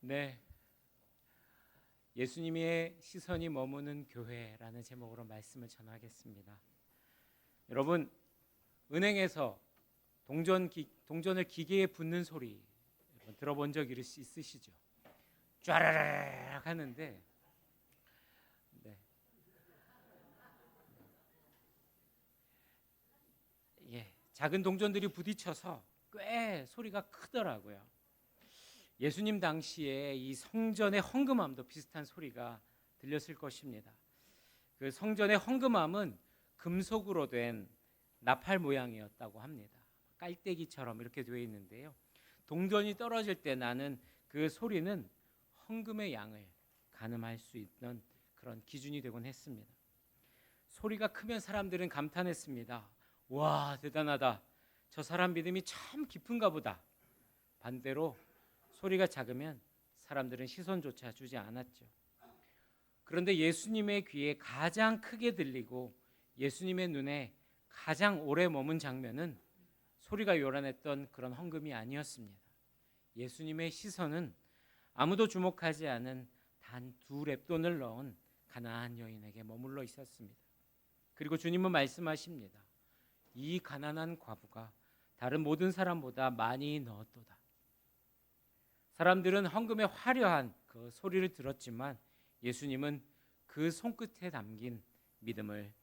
네, 예수님의 시선이 머무는 교회라는 제목으로 말씀을 전하겠습니다. 여러분, 은행에서 동전을 기계에 붓는 소리 들어본 적 있으시죠? 쫘라락 하는데, 네, 작은 동전들이 부딪혀서 꽤 소리가 크더라고요. 예수님 당시에 이 성전의 헌금함도 비슷한 소리가 들렸을 것입니다. 그 성전의 헌금함은 금속으로 된 나팔 모양이었다고 합니다. 깔때기처럼 이렇게 되어 있는데요. 동전이 떨어질 때 나는 그 소리는 헌금의 양을 가늠할 수 있는 그런 기준이 되곤 했습니다. 소리가 크면 사람들은 감탄했습니다. 와, 대단하다. 저 사람 믿음이 참 깊은가 보다. 반대로 소리가 작으면 사람들은 시선조차 주지 않았죠. 그런데 예수님의 귀에 가장 크게 들리고 예수님의 눈에 가장 오래 머문 장면은 소리가 요란했던 그런 헌금이 아니었습니다. 예수님의 시선은 아무도 주목하지 않은 단 2렙돈을 넣은 가난한 여인에게 머물러 있었습니다. 그리고 주님은 말씀하십니다. 이 가난한 과부가 다른 모든 사람보다 많이 넣었도다. 사람들은 헌금의 화려한 그 소리를 들었지만 예수님은 그 손끝에 담긴 믿음을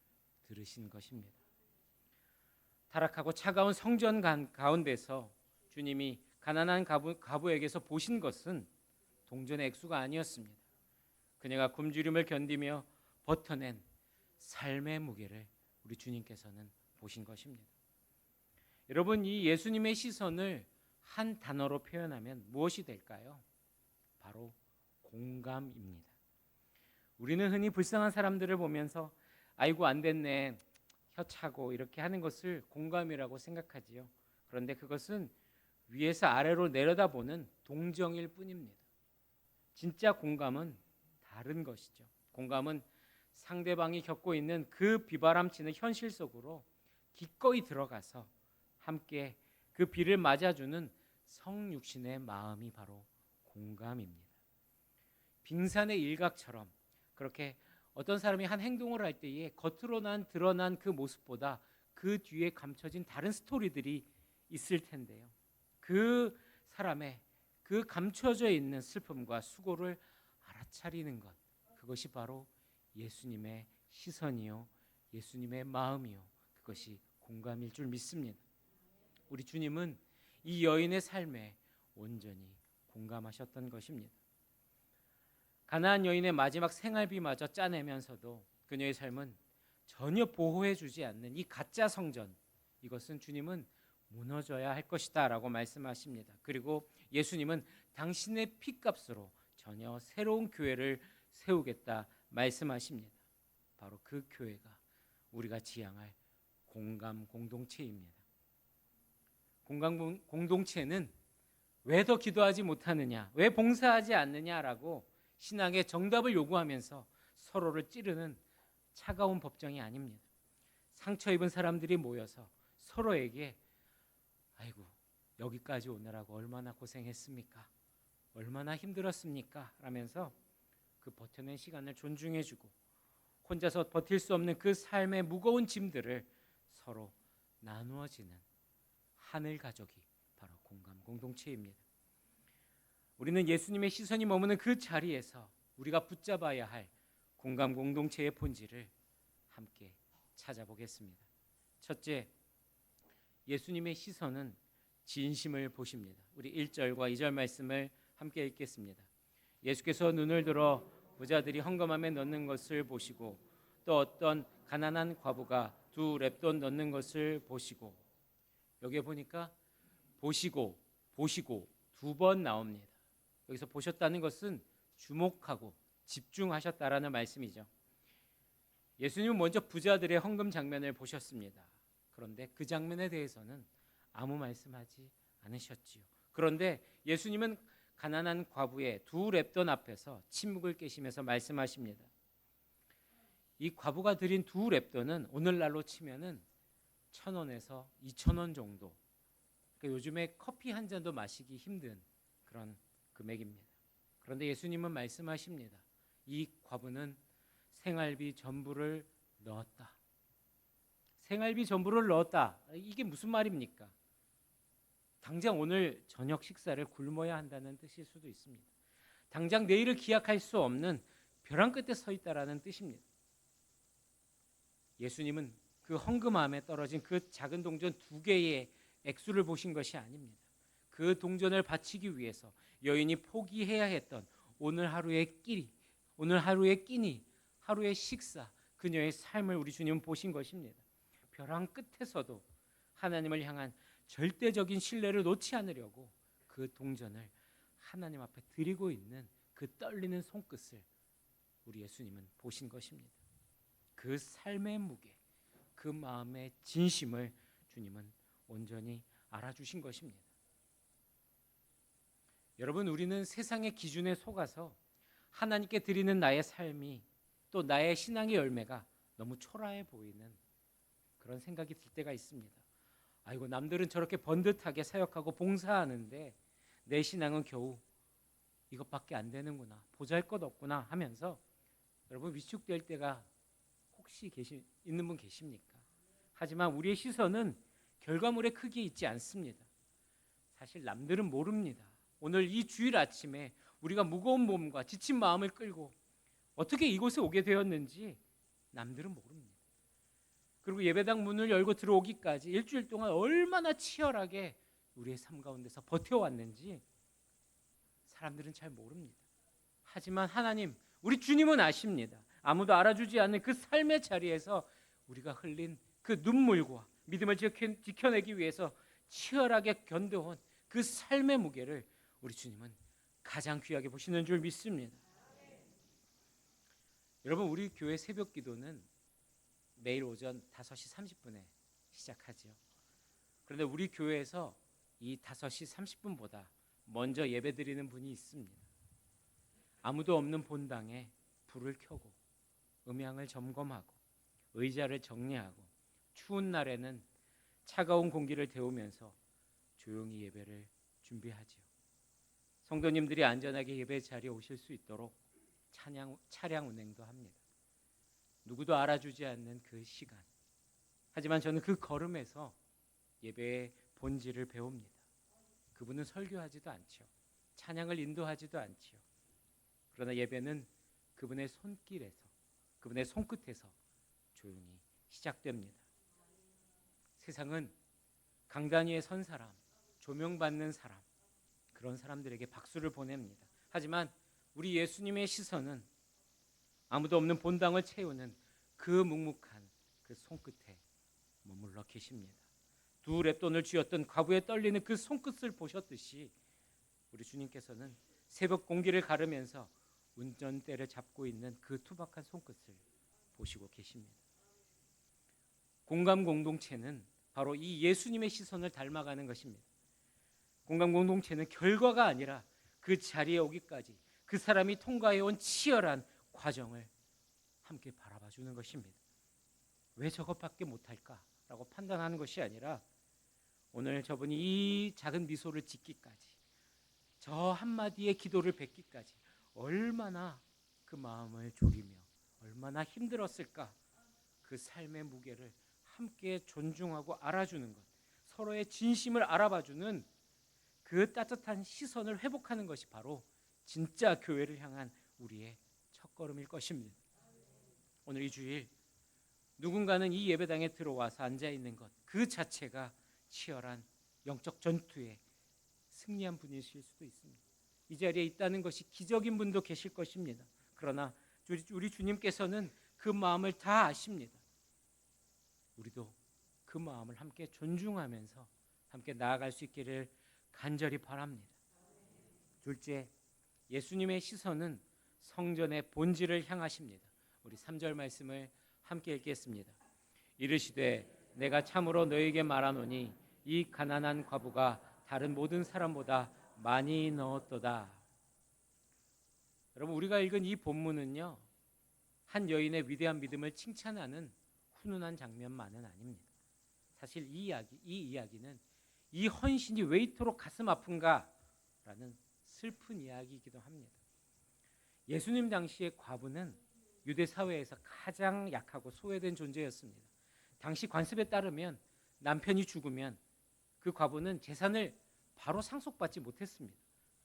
들으신 것입니다. 타락하고 차가운 성전 가운데서 주님이 가난한 과부에게서 보신 것은 동전의 액수가 아니었습니다. 그녀가 굶주림을 견디며 버텨낸 삶의 무게를 우리 주님께서는 보신 것입니다. 여러분, 이 예수님의 시선을 한 단어로 표현하면 무엇이 될까요? 바로 공감입니다. 우리는 흔히 불쌍한 사람들을 보면서 아이고 안 됐네, 혀차고 이렇게 하는 것을 공감이라고 생각하지요. 그런데 그것은 위에서 아래로 내려다보는 동정일 뿐입니다. 진짜 공감은 다른 것이죠. 공감은 상대방이 겪고 있는 그 비바람치는 현실 속으로 기꺼이 들어가서 함께 그 비를 맞아주는 성육신의 마음이 바로 공감입니다. 빙산의 일각처럼 그렇게 어떤 사람이 한 행동을 할 때에 겉으로 드러난 그 모습보다 그 뒤에 감춰진 다른 스토리들이 있을 텐데요. 그 사람의 그 감춰져 있는 슬픔과 수고를 알아차리는 것, 그것이 바로 예수님의 시선이요, 예수님의 마음이요, 그것이 공감일 줄 믿습니다. 우리 주님은 이 여인의 삶에 온전히 공감하셨던 것입니다. 가나안 여인의 마지막 생활비마저 짜내면서도 그녀의 삶은 전혀 보호해주지 않는 이 가짜 성전, 이것은 주님은 무너져야 할 것이다 라고 말씀하십니다. 그리고 예수님은 당신의 피값으로 전혀 새로운 교회를 세우겠다 말씀하십니다. 바로 그 교회가 우리가 지향할 공감 공동체입니다. 공감 공동체는 왜 더 기도하지 못하느냐, 왜 봉사하지 않느냐라고 신앙의 정답을 요구하면서 서로를 찌르는 차가운 법정이 아닙니다. 상처 입은 사람들이 모여서 서로에게 아이고 여기까지 오느라고 얼마나 고생했습니까? 얼마나 힘들었습니까? 라면서 그 버텨낸 시간을 존중해주고 혼자서 버틸 수 없는 그 삶의 무거운 짐들을 서로 나누어지는 하늘 가족이 바로 공감 공동체입니다. 우리는 예수님의 시선이 머무는 그 자리에서 우리가 붙잡아야 할 공감 공동체의 본질을 함께 찾아보겠습니다. 첫째, 예수님의 시선은 진심을 보십니다. 우리 1절과 2절 말씀을 함께 읽겠습니다. 예수께서 눈을 들어 부자들이 헌금함에 넣는 것을 보시고 또 어떤 가난한 과부가 2렙돈 넣는 것을 보시고, 여기에 보니까 보시고 2번 나옵니다. 여기서 보셨다는 것은 주목하고 집중하셨다라는 말씀이죠. 예수님은 먼저 부자들의 헌금 장면을 보셨습니다. 그런데 그 장면에 대해서는 아무 말씀하지 않으셨지요. 그런데 예수님은 가난한 과부의 2렙돈 앞에서 침묵을 깨시면서 말씀하십니다. 이 과부가 드린 2렙돈은 오늘날로 치면은 1,000원에서 2,000원 정도. 그러니까 요즘에 커피 한 잔도 마시기 힘든 그런 금액입니다. 그런데 예수님은 말씀하십니다. 이 과부는 생활비 전부를 넣었다. 생활비 전부를 넣었다. 이게 무슨 말입니까? 당장 오늘 저녁 식사를 굶어야 한다는 뜻일 수도 있습니다. 당장 내일을 기약할 수 없는 벼랑 끝에 서 있다라는 뜻입니다. 예수님은 그 헌금함에 떨어진 그 작은 동전 2개의 액수를 보신 것이 아닙니다. 그 동전을 바치기 위해서 여인이 포기해야 했던 오늘 하루의 끼니, 하루의 식사, 그녀의 삶을 우리 주님은 보신 것입니다. 벼랑 끝에서도 하나님을 향한 절대적인 신뢰를 놓지 않으려고 그 동전을 하나님 앞에 드리고 있는 그 떨리는 손끝을 우리 예수님은 보신 것입니다. 그 삶의 무게, 그 마음의 진심을 주님은 온전히 알아주신 것입니다. 여러분, 우리는 세상의 기준에 속아서 하나님께 드리는 나의 삶이 또 나의 신앙의 열매가 너무 초라해 보이는 그런 생각이 들 때가 있습니다. 아이고, 남들은 저렇게 번듯하게 사역하고 봉사하는데 내 신앙은 겨우 이것밖에 안 되는구나, 보잘것없구나 하면서 여러분 위축될 때가 혹시 있는 분 계십니까? 하지만 우리의 시선은 결과물에 크게 있지 않습니다. 사실 남들은 모릅니다. 오늘 이 주일 아침에 우리가 무거운 몸과 지친 마음을 끌고 어떻게 이곳에 오게 되었는지 남들은 모릅니다. 그리고 예배당 문을 열고 들어오기까지 일주일 동안 얼마나 치열하게 우리의 삶 가운데서 버텨왔는지 사람들은 잘 모릅니다. 하지만 하나님, 우리 주님은 아십니다. 아무도 알아주지 않는 그 삶의 자리에서 우리가 흘린 그 눈물과 믿음을 지켜내기 위해서 치열하게 견뎌온 그 삶의 무게를 우리 주님은 가장 귀하게 보시는 줄 믿습니다. 여러분, 우리 교회 새벽 기도는 매일 오전 5시 30분에 시작하죠. 그런데 우리 교회에서 이 5시 30분보다 먼저 예배드리는 분이 있습니다. 아무도 없는 본당에 불을 켜고 음향을 점검하고 의자를 정리하고 추운 날에는 차가운 공기를 데우면서 조용히 예배를 준비하지요. 성도님들이 안전하게 예배 자리에 오실 수 있도록 차량 운행도 합니다. 누구도 알아주지 않는 그 시간. 하지만 저는 그 걸음에서 예배의 본질을 배웁니다. 그분은 설교하지도 않죠. 찬양을 인도하지도 않죠. 그러나 예배는 그분의 손길에서, 그분의 손끝에서 조용히 시작됩니다. 세상은 강단 위에 선 사람, 조명받는 사람, 그런 사람들에게 박수를 보냅니다. 하지만 우리 예수님의 시선은 아무도 없는 본당을 채우는 그 묵묵한 그 손끝에 머물러 계십니다. 2 렙돈을 쥐었던 과부의 떨리는 그 손끝을 보셨듯이 우리 주님께서는 새벽 공기를 가르면서 운전대를 잡고 있는 그 투박한 손끝을 보시고 계십니다. 공감 공동체는 바로 이 예수님의 시선을 닮아가는 것입니다. 공감 공동체는 결과가 아니라 그 자리에 오기까지 그 사람이 통과해온 치열한 과정을 함께 바라봐 주는 것입니다. 왜 저것밖에 못할까라고 판단하는 것이 아니라 오늘 저분이 이 작은 미소를 짓기까지, 저 한마디의 기도를 뱉기까지 얼마나 그 마음을 졸이며 얼마나 힘들었을까. 그 삶의 무게를 함께 존중하고 알아주는 것, 서로의 진심을 알아봐주는 그 따뜻한 시선을 회복하는 것이 바로 진짜 교회를 향한 우리의 첫걸음일 것입니다. 오늘 이 주일 누군가는 이 예배당에 들어와서 앉아있는 것, 그 자체가 치열한 영적 전투에 승리한 분이실 수도 있습니다. 이 자리에 있다는 것이 기적인 분도 계실 것입니다. 그러나 우리 주님께서는 그 마음을 다 아십니다. 우리도 그 마음을 함께 존중하면서 함께 나아갈 수 있기를 간절히 바랍니다. 둘째, 예수님의 시선은 성전의 본질을 향하십니다. 우리 3절 말씀을 함께 읽겠습니다. 이르시되 내가 참으로 너에게 말하노니 이 가난한 과부가 다른 모든 사람보다 많이 넣었도다. 여러분, 우리가 읽은 이 본문은요, 한 여인의 위대한 믿음을 칭찬하는 훈훈한 장면만은 아닙니다. 사실 이 이야기는 이 헌신이 왜 이토록 가슴 아픈가라는 슬픈 이야기이기도 합니다. 예수님 당시의 과부는 유대 사회에서 가장 약하고 소외된 존재였습니다. 당시 관습에 따르면 남편이 죽으면 그 과부는 재산을 바로 상속받지 못했습니다.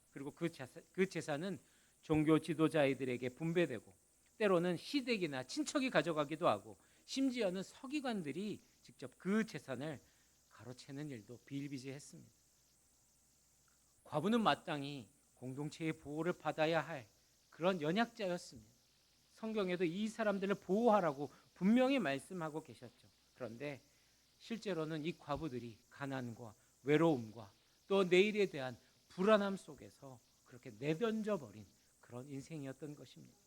그리고 그 재산은 종교 지도자들에게 분배되고 때로는 시댁이나 친척이 가져가기도 하고 심지어는 서기관들이 직접 그 재산을 가로채는 일도 비일비재했습니다. 과부는 마땅히 공동체의 보호를 받아야 할 그런 연약자였습니다. 성경에도 이 사람들을 보호하라고 분명히 말씀하고 계셨죠. 그런데 실제로는 이 과부들이 가난과 외로움과 또 내일에 대한 불안함 속에서 그렇게 내던져 버린 그런 인생이었던 것입니다.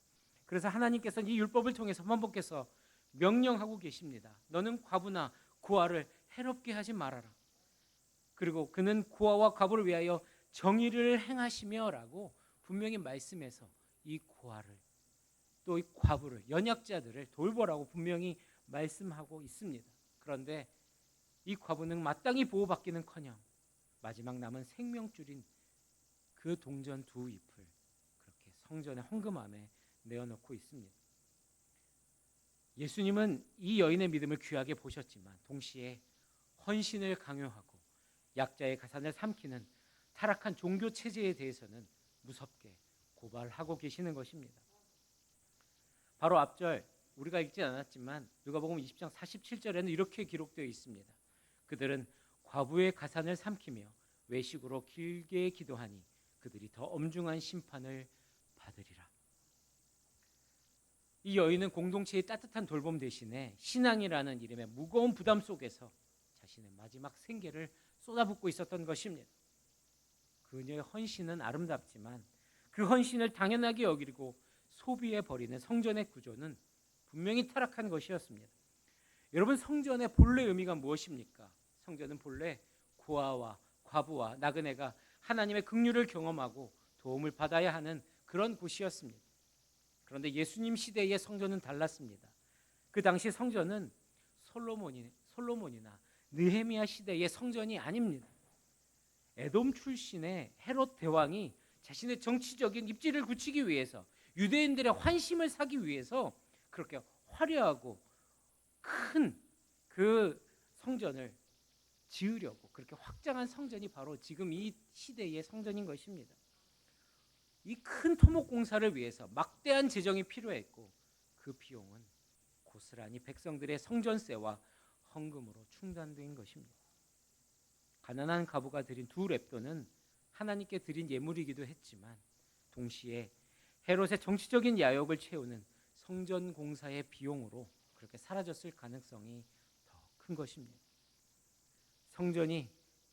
그래서 하나님께서는 이 율법을 통해서 번복해서 명령하고 계십니다. 너는 과부나 고아를 해롭게 하지 말아라. 그리고 그는 고아와 과부를 위하여 정의를 행하시며라고 분명히 말씀해서 이 고아를 또 이 과부를 연약자들을 돌보라고 분명히 말씀하고 있습니다. 그런데 이 과부는 마땅히 보호받기는커녕 마지막 남은 생명줄인 그 동전 두 잎을 그렇게 성전의 헌금함에 내어놓고 있습니다. 예수님은 이 여인의 믿음을 귀하게 보셨지만 동시에 헌신을 강요하고 약자의 가산을 삼키는 타락한 종교 체제에 대해서는 무섭게 고발하고 계시는 것입니다. 바로 앞절 우리가 읽지 않았지만 누가복음 20장 47절에는 이렇게 기록되어 있습니다. 그들은 과부의 가산을 삼키며 외식으로 길게 기도하니 그들이 더 엄중한 심판을 받으리라. 이 여인은 공동체의 따뜻한 돌봄 대신에 신앙이라는 이름의 무거운 부담 속에서 자신의 마지막 생계를 쏟아붓고 있었던 것입니다. 그녀의 헌신은 아름답지만 그 헌신을 당연하게 여기고 소비해버리는 성전의 구조는 분명히 타락한 것이었습니다. 여러분, 성전의 본래 의미가 무엇입니까? 성전은 본래 고아와 과부와 나그네가 하나님의 긍휼을 경험하고 도움을 받아야 하는 그런 곳이었습니다. 그런데 예수님 시대의 성전은 달랐습니다. 그 당시 성전은 솔로몬이나 느헤미야 시대의 성전이 아닙니다. 에돔 출신의 헤롯 대왕이 자신의 정치적인 입지를 굳히기 위해서 유대인들의 환심을 사기 위해서 그렇게 화려하고 큰 그 성전을 지으려고 그렇게 확장한 성전이 바로 지금 이 시대의 성전인 것입니다. 이 큰 토목 공사를 위해서 막대한 재정이 필요했고 그 비용은 고스란히 백성들의 성전세와 헌금으로 충당된 것입니다. 가난한 과부가 드린 두 렙돈은 하나님께 드린 예물이기도 했지만 동시에 헤롯의 정치적인 야욕을 채우는 성전 공사의 비용으로 그렇게 사라졌을 가능성이 더 큰 것입니다. 성전이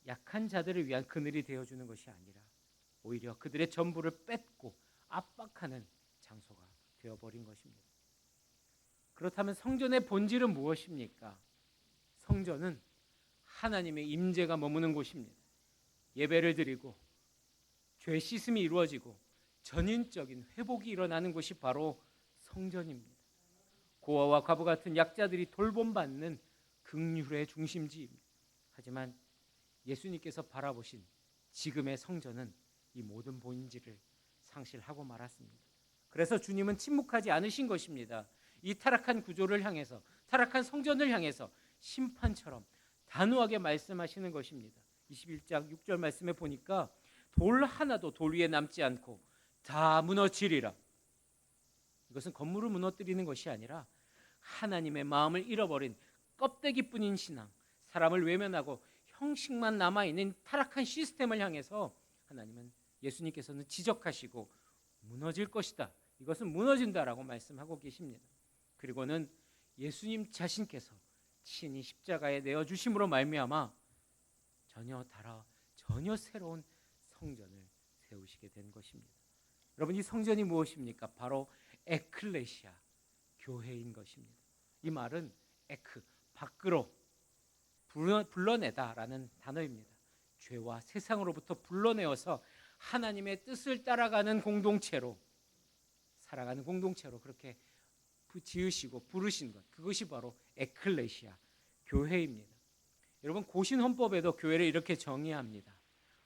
약한 자들을 위한 그늘이 되어주는 것이 아니라 오히려 그들의 전부를 뺏고 압박하는 장소가 되어버린 것입니다. 그렇다면 성전의 본질은 무엇입니까? 성전은 하나님의 임재가 머무는 곳입니다. 예배를 드리고 죄 씻음이 이루어지고 전인적인 회복이 일어나는 곳이 바로 성전입니다. 고아와 과부 같은 약자들이 돌봄받는 긍휼의 중심지입니다. 하지만 예수님께서 바라보신 지금의 성전은 이 모든 본질을 상실하고 말았습니다. 그래서 주님은 침묵하지 않으신 것입니다. 이 타락한 구조를 향해서, 타락한 성전을 향해서 심판처럼 단호하게 말씀하시는 것입니다. 21장 6절 말씀에 보니까 돌 하나도 돌 위에 남지 않고 다 무너지리라. 이것은 건물을 무너뜨리는 것이 아니라 하나님의 마음을 잃어버린 껍데기뿐인 신앙, 사람을 외면하고 형식만 남아있는 타락한 시스템을 향해서 하나님은 예수님께서는 지적하시고 무너질 것이다. 이것은 무너진다라고 말씀하고 계십니다. 그리고는 예수님 자신께서 친히 십자가에 내어주심으로 말미암아 전혀 새로운 성전을 세우시게 된 것입니다. 여러분, 이 성전이 무엇입니까? 바로 에클레시아, 교회인 것입니다. 이 말은 에크, 밖으로 불러내다라는 단어입니다. 죄와 세상으로부터 불러내어서 하나님의 뜻을 따라가는 공동체로, 살아가는 공동체로 그렇게 지으시고 부르신 것, 그것이 바로 에클레시아, 교회입니다. 여러분, 고신헌법에도 교회를 이렇게 정의합니다.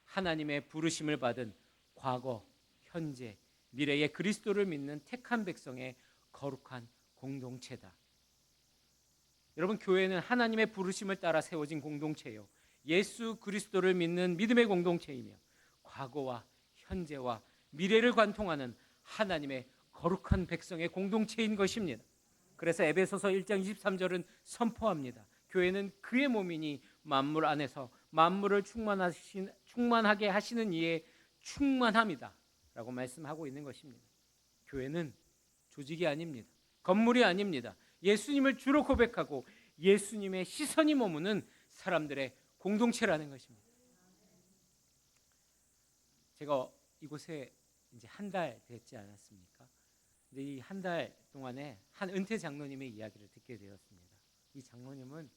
하나님의 부르심을 받은 과거, 현재, 미래의 그리스도를 믿는 택한 백성의 거룩한 공동체다. 여러분, 교회는 하나님의 부르심을 따라 세워진 공동체요, 예수 그리스도를 믿는 믿음의 공동체이며 과거와 현재와 미래를 관통하는 하나님의 거룩한 백성의 공동체인 것입니다. 그래서 에베소서 1장 23절은 선포합니다. 교회는 그의 몸이니 만물 안에서 만물을 충만하게 하시는 이의 충만함이다 라고 말씀하고 있는 것입니다. 교회는 조직이 아닙니다. 건물이 아닙니다. 예수님을 주로 고백하고 예수님의 시선이 머무는 사람들의 공동체라는 것입니다. 제가 이곳에 이제 한 달 됐지 않았습니까? 근데 이 한 달 동안에 한 은퇴 장로님의 이야기를 듣게 되었습니다. 이 장로님은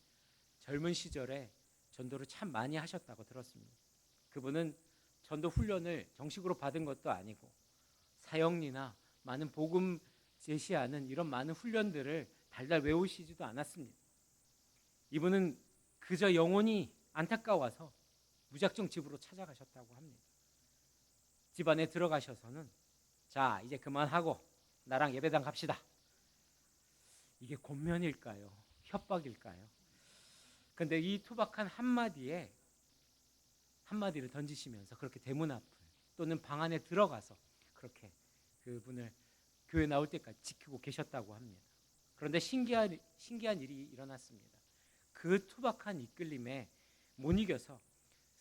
젊은 시절에 전도를 참 많이 하셨다고 들었습니다. 그분은 전도 훈련을 정식으로 받은 것도 아니고 사형리나 많은 복음 제시하는 이런 많은 훈련들을 달달 외우시지도 않았습니다. 이분은 그저 영혼이 안타까워서 무작정 집으로 찾아가셨다고 합니다. 집 안에 들어가셔서는 자, 이제 그만하고 나랑 예배당 갑시다. 이게 권면일까요? 협박일까요? 근데 이 투박한 한마디를 던지시면서 그렇게 대문 앞을 또는 방 안에 들어가서 그렇게 그분을 교회 나올 때까지 지키고 계셨다고 합니다. 그런데 신기한 일이 일어났습니다. 그 투박한 이끌림에 못 이겨서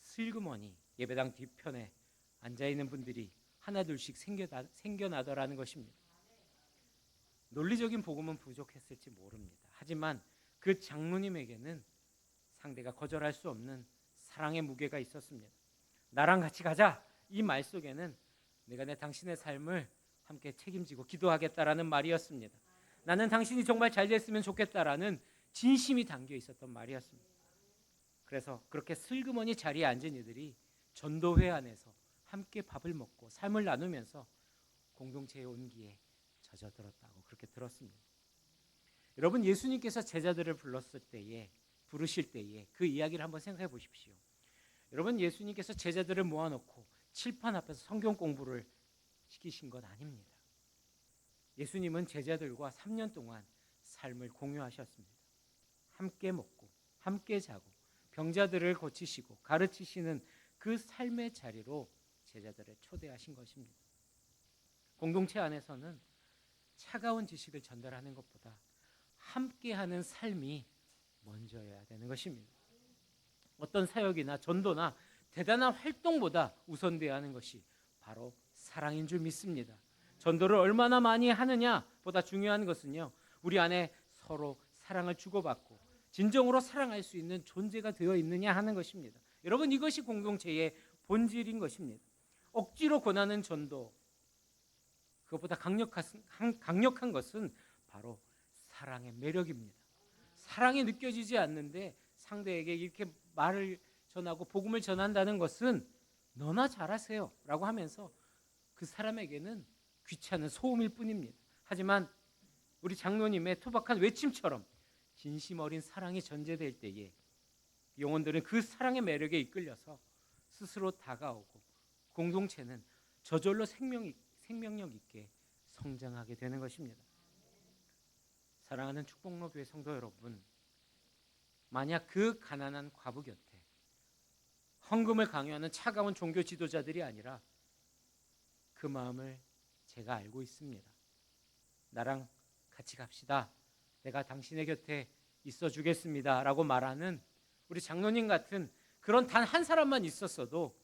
슬그머니 예배당 뒤편에 앉아있는 분들이 하나둘씩 생겨나더라는 것입니다. 논리적인 복음은 부족했을지 모릅니다. 하지만 그 장로님에게는 상대가 거절할 수 없는 사랑의 무게가 있었습니다. 나랑 같이 가자. 이 말 속에는 내가 당신의 삶을 함께 책임지고 기도하겠다라는 말이었습니다. 나는 당신이 정말 잘 됐으면 좋겠다라는 진심이 담겨 있었던 말이었습니다. 그래서 그렇게 슬그머니 자리에 앉은 이들이 전도회 안에서 함께 밥을 먹고 삶을 나누면서 공동체의 온기에 젖어들었다고 그렇게 들었습니다. 여러분, 예수님께서 제자들을 부르실 때에 그 이야기를 한번 생각해 보십시오. 여러분, 예수님께서 제자들을 모아놓고 칠판 앞에서 성경 공부를 시키신 것 아닙니다. 예수님은 제자들과 3년 동안 삶을 공유하셨습니다. 함께 먹고 함께 자고 병자들을 고치시고 가르치시는 그 삶의 자리로 제자들을 초대하신 것입니다. 공동체 안에서는 차가운 지식을 전달하는 것보다 함께하는 삶이 먼저여야 되는 것입니다. 어떤 사역이나 전도나 대단한 활동보다 우선되어야 하는 것이 바로 사랑인 줄 믿습니다. 전도를 얼마나 많이 하느냐보다 중요한 것은요, 우리 안에 서로 사랑을 주고받고 진정으로 사랑할 수 있는 존재가 되어 있느냐 하는 것입니다. 여러분, 이것이 공동체의 본질인 것입니다. 억지로 권하는 전도, 그것보다 강력한 것은 바로 사랑의 매력입니다. 사랑이 느껴지지 않는데 상대에게 이렇게 말을 전하고 복음을 전한다는 것은 너나 잘하세요 라고 하면서 그 사람에게는 귀찮은 소음일 뿐입니다. 하지만 우리 장로님의 투박한 외침처럼 진심 어린 사랑이 전제될 때에 영혼들은 그 사랑의 매력에 이끌려서 스스로 다가오고 공동체는 저절로 생명력 있게 성장하게 되는 것입니다. 사랑하는 축복로 교회 성도 여러분, 만약 그 가난한 과부 곁에 헌금을 강요하는 차가운 종교 지도자들이 아니라 그 마음을 제가 알고 있습니다. 나랑 같이 갑시다. 내가 당신의 곁에 있어 주겠습니다 라고 말하는 우리 장로님 같은 그런 단 한 사람만 있었어도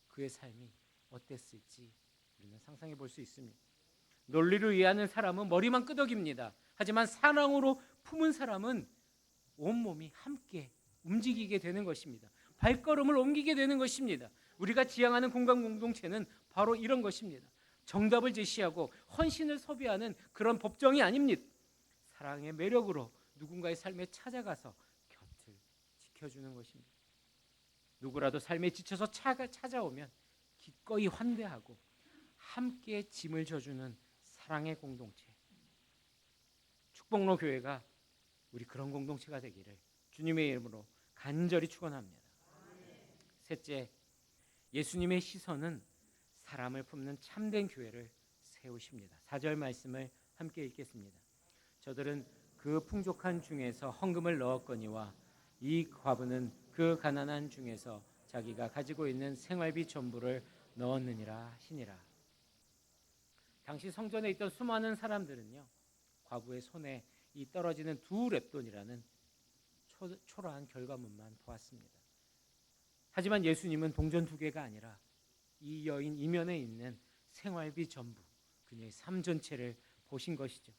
그의 삶이 어땠을지 우리는 상상해 볼 수 있습니다. 논리를 이해하는 사람은 머리만 끄덕입니다. 하지만 사랑으로 품은 사람은 온몸이 함께 움직이게 되는 것입니다. 발걸음을 옮기게 되는 것입니다. 우리가 지향하는 공간 공동체는 바로 이런 것입니다. 정답을 제시하고 헌신을 소비하는 그런 법정이 아닙니다. 사랑의 매력으로 누군가의 삶에 찾아가서 곁을 지켜주는 것입니다. 누구라도 삶에 지쳐서 찾아오면 기꺼이 환대하고 함께 짐을 져주는 사랑의 공동체, 축복로 교회가 우리 그런 공동체가 되기를 주님의 이름으로 간절히 축원합니다. 셋째, 예수님의 시선은 사람을 품는 참된 교회를 세우십니다. 4절 말씀을 함께 읽겠습니다. 저들은 그 풍족한 중에서 헌금을 넣었거니와 이 과부는 그 가난한 중에서 자기가 가지고 있는 생활비 전부를 넣었느니라 하시니라. 당시 성전에 있던 수많은 사람들은요, 과부의 손에 이 떨어지는 2렙돈이라는 초라한 결과물만 보았습니다. 하지만 예수님은 동전 2개가 아니라 이 여인 이면에 있는 생활비 전부, 그녀의 삶 전체를 보신 것이죠.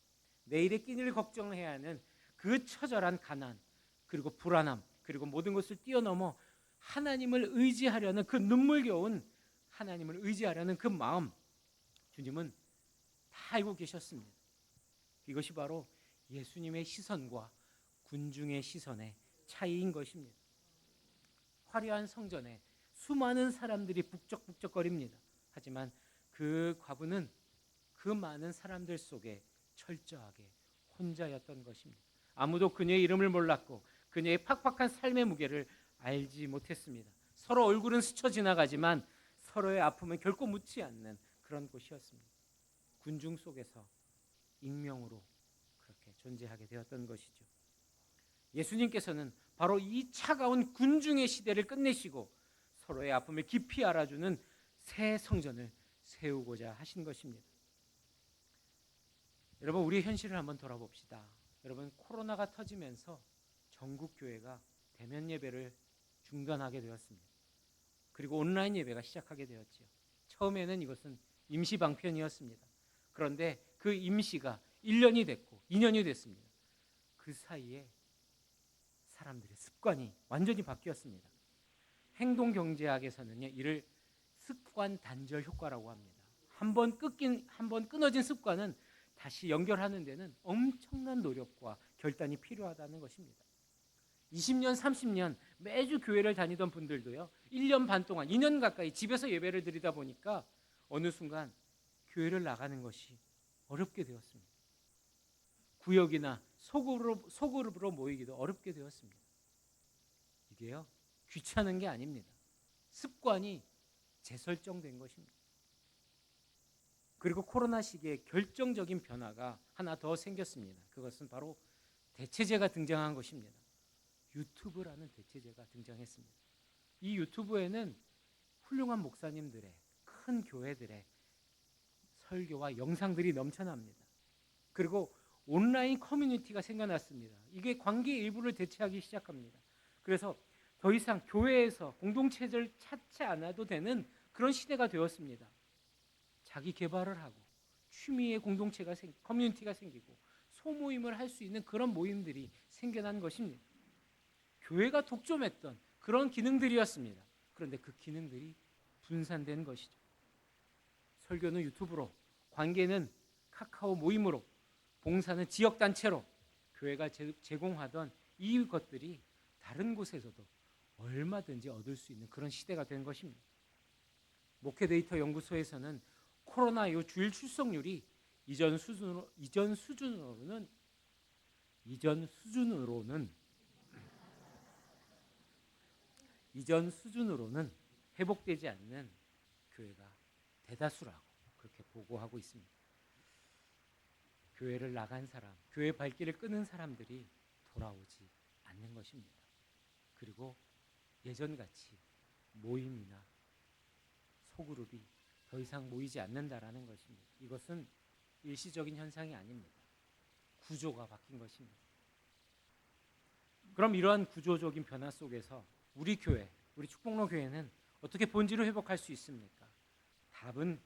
내일의 끼니를 걱정해야 하는 그 처절한 가난, 그리고 불안함, 그리고 모든 것을 뛰어넘어 하나님을 의지하려는 그 눈물겨운 하나님을 의지하려는 그 마음, 주님은 다 알고 계셨습니다. 이것이 바로 예수님의 시선과 군중의 시선의 차이인 것입니다. 화려한 성전에 수많은 사람들이 북적북적거립니다. 하지만 그 과부는 그 많은 사람들 속에 철저하게 혼자였던 것입니다. 아무도 그녀의 이름을 몰랐고 그녀의 팍팍한 삶의 무게를 알지 못했습니다. 서로 얼굴은 스쳐 지나가지만 서로의 아픔은 결코 묻지 않는 그런 곳이었습니다. 군중 속에서 익명으로 그렇게 존재하게 되었던 것이죠. 예수님께서는 바로 이 차가운 군중의 시대를 끝내시고 서로의 아픔을 깊이 알아주는 새 성전을 세우고자 하신 것입니다. 여러분, 우리의 현실을 한번 돌아봅시다. 여러분, 코로나가 터지면서 전국 교회가 대면 예배를 중단하게 되었습니다. 그리고 온라인 예배가 시작하게 되었지요. 처음에는 이것은 임시 방편이었습니다. 그런데 그 임시가 1년이 됐고 2년이 됐습니다. 그 사이에 사람들의 습관이 완전히 바뀌었습니다. 행동경제학에서는요, 이를 습관 단절 효과라고 합니다. 한번 끊어진 습관은 다시 연결하는 데는 엄청난 노력과 결단이 필요하다는 것입니다. 20년, 30년 매주 교회를 다니던 분들도요, 1년 반 동안, 2년 가까이 집에서 예배를 드리다 보니까 어느 순간 교회를 나가는 것이 어렵게 되었습니다. 구역이나 소그룹으로 모이기도 어렵게 되었습니다. 이게요, 귀찮은 게 아닙니다. 습관이 재설정된 것입니다. 그리고 코로나 시기에 결정적인 변화가 하나 더 생겼습니다. 그것은 바로 대체제가 등장한 것입니다. 유튜브라는 대체제가 등장했습니다. 이 유튜브에는 훌륭한 목사님들의, 큰 교회들의 설교와 영상들이 넘쳐납니다. 그리고 온라인 커뮤니티가 생겨났습니다. 이게 관계의 일부를 대체하기 시작합니다. 그래서 더 이상 교회에서 공동체를 찾지 않아도 되는 그런 시대가 되었습니다. 자기 개발을 하고 취미의 커뮤니티가 생기고 소모임을 할 수 있는 그런 모임들이 생겨난 것입니다. 교회가 독점했던 그런 기능들이었습니다. 그런데 그 기능들이 분산된 것이죠. 설교는 유튜브로, 관계는 카카오 모임으로, 봉사는 지역단체로 교회가 제공하던 이 것들이 다른 곳에서도 얼마든지 얻을 수 있는 그런 시대가 된 것입니다. 목회데이터 연구소에서는 코로나 이후 주일 출석률이 이전 수준으로는 회복되지 않는 교회가 대다수라고 그렇게 보고하고 있습니다. 교회를 나간 사람, 교회 발길을 끄는 사람들이 돌아오지 않는 것입니다. 그리고 예전같이 모임이나 소그룹이 더 이상 모이지 않는다라는 것입니다. 이것은 일시적인 현상이 아닙니다. 구조가 바뀐 것입니다. 그럼 이러한 구조적인 변화 속에서 우리 교회, 우리 축복로 교회는 어떻게 본질을 회복할 수 있습니까? 답은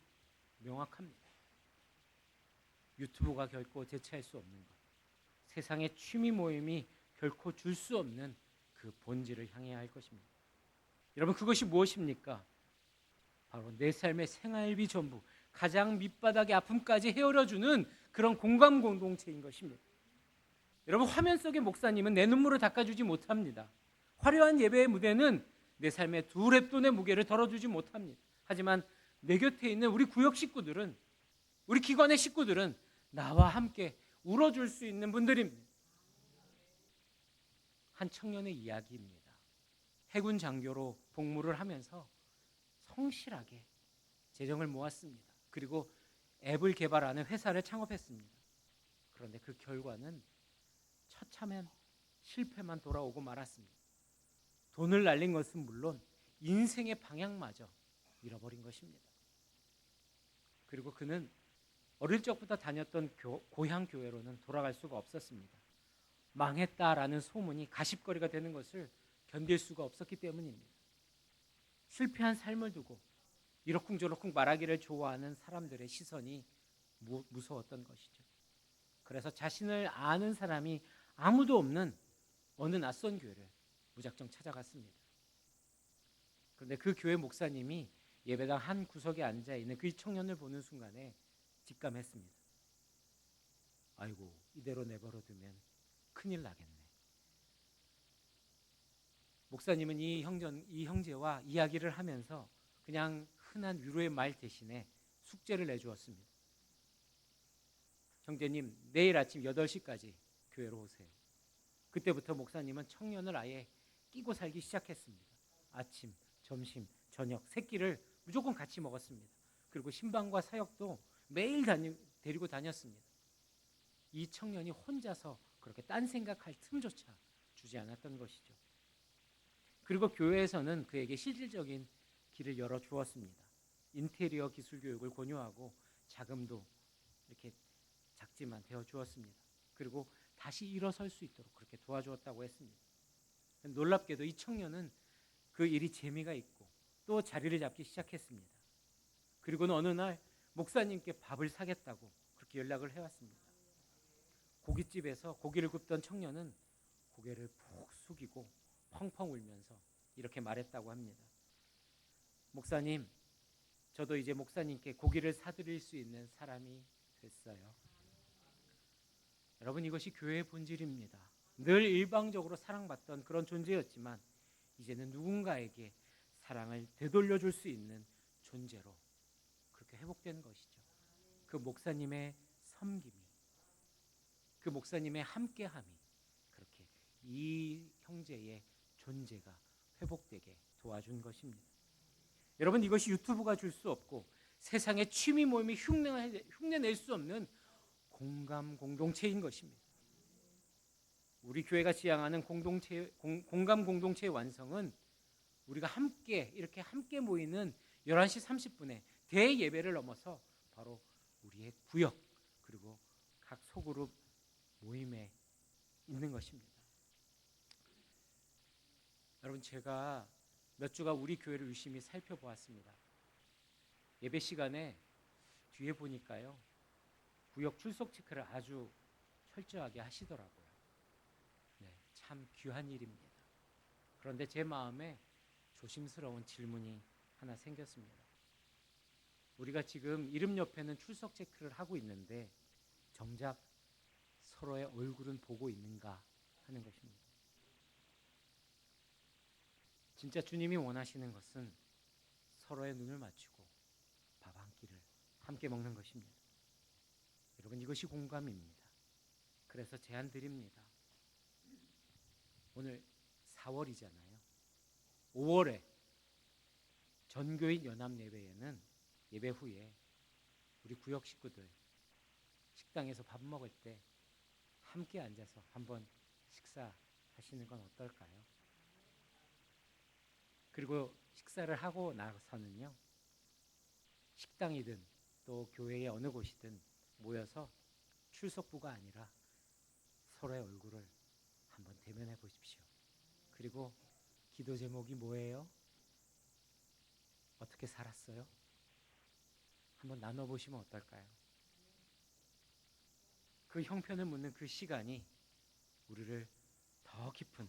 명확합니다. 유튜브가 결코 대체할 수 없는 것, 세상의 취미 모임이 결코 줄 수 없는 그 본질을 향해야 할 것입니다. 여러분, 그것이 무엇입니까? 바로 내 삶의 생활비 전부, 가장 밑바닥의 아픔까지 헤아려주는 그런 공감 공동체인 것입니다. 여러분, 화면 속의 목사님은 내 눈물을 닦아주지 못합니다. 화려한 예배의 무대는 내 삶의 2렙돈의 무게를 덜어주지 못합니다. 하지만 내 곁에 있는 우리 구역 식구들은, 우리 기관의 식구들은 나와 함께 울어줄 수 있는 분들입니다. 한 청년의 이야기입니다. 해군 장교로 복무를 하면서 성실하게 재정을 모았습니다. 그리고 앱을 개발하는 회사를 창업했습니다. 그런데 그 결과는 처참한 실패만 돌아오고 말았습니다. 돈을 날린 것은 물론 인생의 방향마저 잃어버린 것입니다. 그리고 그는 어릴 적부터 다녔던 고향 교회로는 돌아갈 수가 없었습니다. 망했다라는 소문이 가십거리가 되는 것을 견딜 수가 없었기 때문입니다. 실패한 삶을 두고 이러쿵저러쿵 말하기를 좋아하는 사람들의 시선이 무서웠던 것이죠. 그래서 자신을 아는 사람이 아무도 없는 어느 낯선 교회를 무작정 찾아갔습니다. 그런데 그 교회 목사님이 예배당 한 구석에 앉아 있는 그 청년을 보는 순간에 직감했습니다. 아이고, 이대로 내버려두면 큰일 나겠네. 목사님은 이 형제와 이야기를 하면서 그냥 흔한 위로의 말 대신에 숙제를 내주었습니다. 형제님, 내일 아침 8시까지 교회로 오세요. 그때부터 목사님은 청년을 아예 끼고 살기 시작했습니다. 아침, 점심, 저녁, 세 끼를 무조건 같이 먹었습니다. 그리고 신방과 사역도 매일 데리고 다녔습니다. 이 청년이 혼자서 그렇게 딴 생각할 틈조차 주지 않았던 것이죠. 그리고 교회에서는 그에게 실질적인 길을 열어주었습니다. 인테리어 기술 교육을 권유하고 자금도 이렇게 작지만 되어주었습니다. 그리고 다시 일어설 수 있도록 그렇게 도와주었다고 했습니다. 놀랍게도 이 청년은 그 일이 재미가 있고 또 자리를 잡기 시작했습니다. 그리고는 어느 날 목사님께 밥을 사겠다고 그렇게 연락을 해왔습니다. 고깃집에서 고기를 굽던 청년은 고개를 푹 숙이고 펑펑 울면서 이렇게 말했다고 합니다. 목사님, 저도 이제 목사님께 고기를 사드릴 수 있는 사람이 됐어요. 여러분, 이것이 교회의 본질입니다. 늘 일방적으로 사랑받던 그런 존재였지만 이제는 누군가에게 사랑을 되돌려줄 수 있는 존재로 그렇게 회복된 것이죠. 그 목사님의 섬김이, 그 목사님의 함께함이 그렇게 이 형제의 존재가 회복되게 도와준 것입니다. 여러분, 이것이 유튜브가 줄 수 없고 세상의 취미 모임이 흉내낼 수 없는 공감 공동체인 것입니다. 우리 교회가 지향하는 공감 공동체의 완성은 우리가 이렇게 함께 모이는 11시 30분에 대예배를 넘어서 바로 우리의 구역 그리고 각 소그룹 모임에 있는 것입니다. 여러분, 제가 몇 주간 우리 교회를 유심히 살펴보았습니다. 예배 시간에 뒤에 보니까요, 구역 출석 체크를 아주 철저하게 하시더라고요. 네, 참 귀한 일입니다. 그런데 제 마음에 조심스러운 질문이 하나 생겼습니다. 우리가 지금 이름 옆에는 출석 체크를 하고 있는데 정작 서로의 얼굴은 보고 있는가 하는 것입니다. 진짜 주님이 원하시는 것은 서로의 눈을 맞추고 밥 한 끼를 함께 먹는 것입니다. 여러분, 이것이 공감입니다. 그래서 제안 드립니다. 오늘 4월이잖아요. 5월에 전교인 연합예배에는 예배 후에 우리 구역 식구들 식당에서 밥 먹을 때 함께 앉아서 한번 식사하시는 건 어떨까요? 그리고 식사를 하고 나서는요, 식당이든 또 교회의 어느 곳이든 모여서 출석부가 아니라 서로의 얼굴을 한번 대면해 보십시오. 그리고 기도 제목이 뭐예요? 어떻게 살았어요? 한번 나눠보시면 어떨까요? 그 형편을 묻는 그 시간이 우리를 더 깊은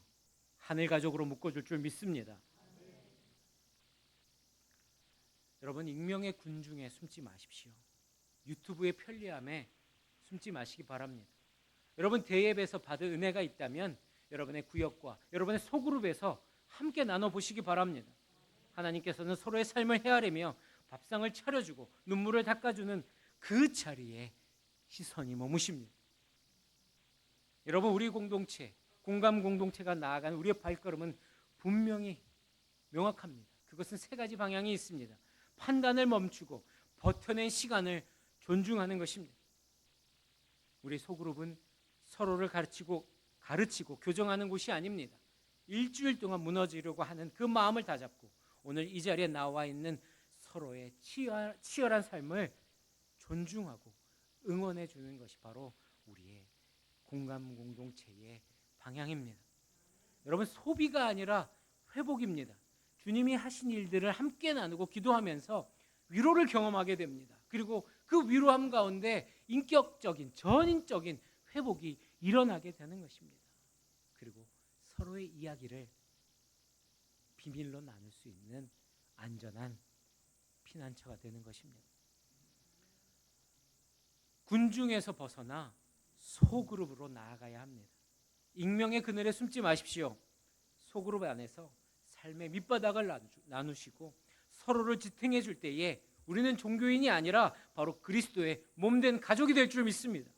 하늘 가족으로 묶어줄 줄 믿습니다. 여러분, 익명의 군중에 숨지 마십시오. 유튜브의 편리함에 숨지 마시기 바랍니다. 여러분, 대예배에서 받은 은혜가 있다면 여러분의 구역과 여러분의 소그룹에서 함께 나눠보시기 바랍니다. 하나님께서는 서로의 삶을 헤아리며 밥상을 차려주고 눈물을 닦아주는 그 자리에 시선이 머무십니다. 여러분, 우리 공동체, 공감 공동체가 나아가는 우리의 발걸음은 분명히 명확합니다. 그것은 세 가지 방향이 있습니다. 판단을 멈추고 버텨낸 시간을 존중하는 것입니다. 우리 소그룹은 서로를 가르치고 교정하는 곳이 아닙니다. 일주일 동안 무너지려고 하는 그 마음을 다잡고 오늘 이 자리에 나와 있는 서로의 치열한 삶을 존중하고 응원해 주는 것이 바로 우리의 공감 공동체의 방향입니다. 여러분, 소비가 아니라 회복입니다. 주님이 하신 일들을 함께 나누고 기도하면서 위로를 경험하게 됩니다. 그리고 그 위로함 가운데 인격적인 전인적인 회복이 일어나게 되는 것입니다. 그리고 서로의 이야기를 비밀로 나눌 수 있는 안전한 피난처가 되는 것입니다. 군중에서 벗어나 소그룹으로 나아가야 합니다. 익명의 그늘에 숨지 마십시오. 소그룹 안에서 삶의 밑바닥을 나누시고 서로를 지탱해 줄 때에 우리는 종교인이 아니라 바로 그리스도의 몸된 가족이 될 줄 믿습니다.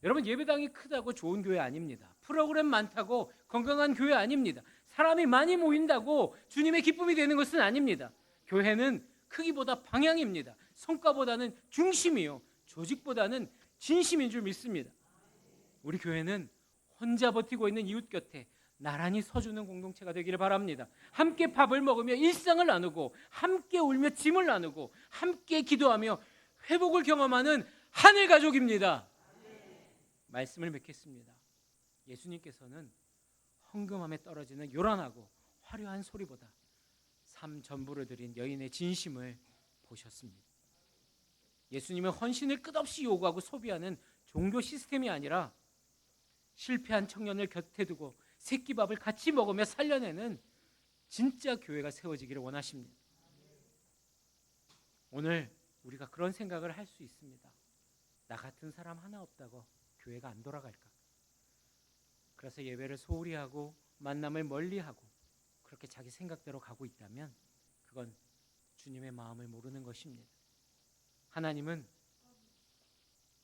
여러분, 예배당이 크다고 좋은 교회 아닙니다. 프로그램 많다고 건강한 교회 아닙니다. 사람이 많이 모인다고 주님의 기쁨이 되는 것은 아닙니다. 교회는 크기보다 방향입니다. 성과보다는 중심이요, 조직보다는 진심인 줄 믿습니다. 우리 교회는 혼자 버티고 있는 이웃 곁에 나란히 서주는 공동체가 되기를 바랍니다. 함께 밥을 먹으며 일상을 나누고 함께 울며 짐을 나누고 함께 기도하며 회복을 경험하는 하늘 가족입니다. 말씀을 맺겠습니다. 예수님께서는 헌금함에 떨어지는 요란하고 화려한 소리보다 삶 전부를 드린 여인의 진심을 보셨습니다. 예수님은 헌신을 끝없이 요구하고 소비하는 종교 시스템이 아니라 실패한 청년을 곁에 두고 새끼밥을 같이 먹으며 살려내는 진짜 교회가 세워지기를 원하십니다. 오늘 우리가 그런 생각을 할 수 있습니다. 나 같은 사람 하나 없다고 교회가 안 돌아갈까? 그래서 예배를 소홀히 하고 만남을 멀리하고 그렇게 자기 생각대로 가고 있다면 그건 주님의 마음을 모르는 것입니다. 하나님은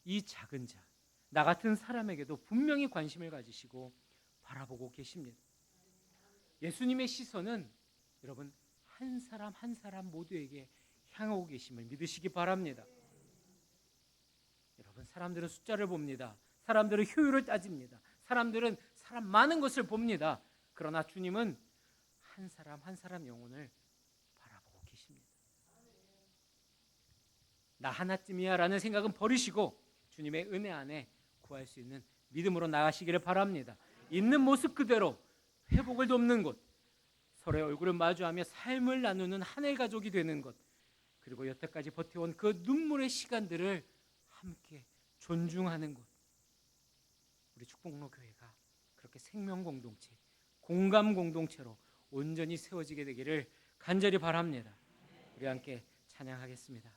이 작은 자, 나 같은 사람에게도 분명히 관심을 가지시고 바라보고 계십니다. 예수님의 시선은 여러분 한 사람 한 사람 모두에게 향하고 계심을 믿으시기 바랍니다. 여러분, 사람들은 숫자를 봅니다. 사람들은 효율을 따집니다. 사람들은 사람 많은 것을 봅니다. 그러나 주님은 한 사람 한 사람 영혼을 바라보고 계십니다. 나 하나쯤이야 라는 생각은 버리시고 주님의 은혜 안에 구할 수 있는 믿음으로 나가시기를 바랍니다. 있는 모습 그대로 회복을 돕는 곳, 서로의 얼굴을 마주하며 삶을 나누는 하늘 가족이 되는 것, 그리고 여태까지 버텨온 그 눈물의 시간들을 함께 존중하는 곳, 우리 축복로 교회가 그렇게 생명 공동체, 공감 공동체로 온전히 세워지게 되기를 간절히 바랍니다. 우리 함께 찬양하겠습니다.